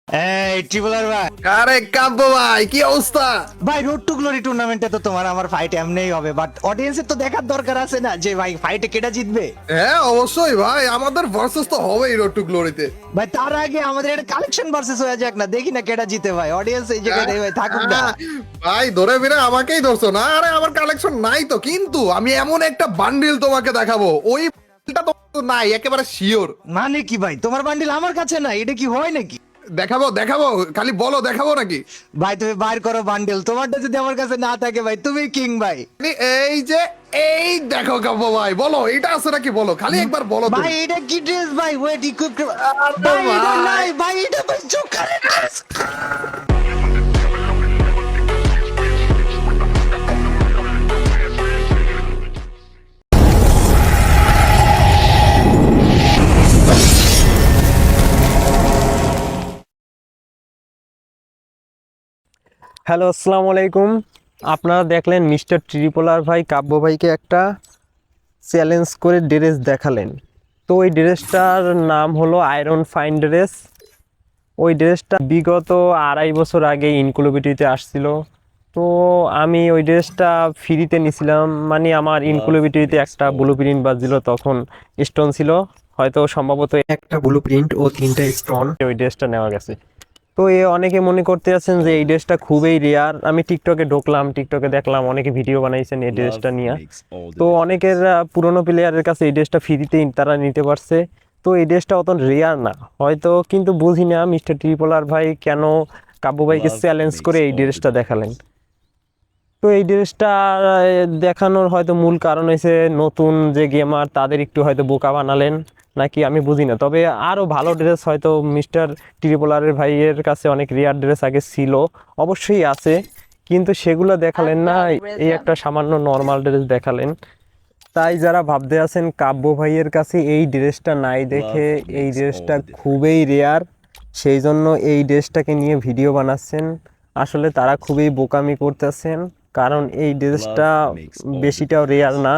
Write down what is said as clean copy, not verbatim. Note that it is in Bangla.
এই ট্রিপলার ভাই, আরে কাব্য ভাই, কি অবস্থা? ভাই রোড টু গ্লোরি টুর্নামেন্টে তো তোমার আমার ফাইট এমনিই হবে, বাট অডিয়েন্সের তো দেখার দরকার আছে না যে ভাই ফাইটে কেটা জিতবে। হ্যাঁ অবশ্যই ভাই, আমাদের ভার্সেস তো হবেই রোড টু গ্লোরিতে। ভাই তার আগে আমাদের একটা কালেকশন ভার্সেস হয়ে যাক না, দেখি না কেটা জিতে ভাই। অডিয়েন্স এই জায়গায় ভাই থাকুক না। ভাই ধরে ফিরে আমাকেই ধরছো না? আরে আমার কালেকশন নাই তো, কিন্তু আমি এমন একটা বান্ডিল তোমাকে দেখাবো, ওই বান্ডিলটা তো নাই একেবারে শিওর। মানে কি ভাই, তোমার বান্ডিল আমার কাছে না, এটা কি হয় নাকি? দেখাবো দেখাবো, খালি বলো দেখাবো নাকি? ভাই তুমি বাইর করো বান্ডিল, তোমারটা যদি আমার কাছে না থাকে ভাই তুমি কিং ভাই। এই যে, এই দেখো কাব্য ভাই, বলো এটা আছে নাকি, বলো খালি একবার বলো ভাই তুমি। এটা কি ড্রেস ভাই? ওয়েট ইকুইপ আরে ভাই, এটা ভাই। নাই ভাই, এটা ভাই জোকারের ড্রেস। হ্যালো, আসসালামু আলাইকুম। আপনারা দেখলেন মিস্টার ট্রিপলার ভাই কাব্য ভাইকে একটা চ্যালেঞ্জ করে ড্রেস দেখালেন। তো ওই ড্রেসটার নাম হলো আয়রন ফাইন ড্রেস। ওই ড্রেসটা বিগত 2.5 বছর আগে ইনক্লুবিটিতে আসছিল। তো আমি ওই ড্রেসটা ফ্রিতে নিছিলাম, মানে আমার ইনক্লুবিটিতে একটা ব্লু প্রিন্ট বাজছিল, তখন স্টোন ছিল, হয়তো সম্ভবত একটা ব্লু প্রিন্ট ও 3টা স্টোন ওই ড্রেসটা নেওয়া গেছে। তো অনেকে মনে করতে আছেন যে এই ড্রেসটা খুবই রেয়ার। আমি টিকটকে ঢুকলাম, টিকটকে দেখলাম অনেকে ভিডিও বানাইছেন এই ড্রেসটা নিয়ে। তো অনেকের পুরনো প্লেয়ারের কাছে এই ড্রেসটা ফ্রিতেই তারা নিতে পারছে। তো এই ড্রেসটা অত রেয়ার না হয়তো, কিন্তু বুঝি না মিস্টার ট্রিপলার ভাই কেন কাব্য ভাইকে চ্যালেঞ্জ করে এই ড্রেসটা দেখালেন। তো এই ড্রেসটা দেখানোর হয়তো মূল কারণ হয়েছে নতুন যে গেমার তাদের একটু হয়তো বোকা বানালেন নাকি আমি বুঝি না। তবে আরও ভালো ড্রেস হয়তো মিস্টার ট্রিপলারের ভাইয়ের কাছে অনেক রেয়ার ড্রেস আগে ছিল, অবশ্যই আছে, কিন্তু সেগুলো দেখালেন না, এই একটা সামান্য নর্মাল ড্রেস দেখালেন। তাই যারা ভাবতে আছেন কাব্য ভাইয়ের কাছে এই ড্রেসটা নাই দেখে এই ড্রেসটা খুবই রেয়ার, সেই জন্য এই ড্রেসটাকে নিয়ে ভিডিও বানাচ্ছেন, আসলে তারা খুবই বোকামি করতেছেন। কারণ এই ড্রেসটা বেশিটাও রেয়ার না।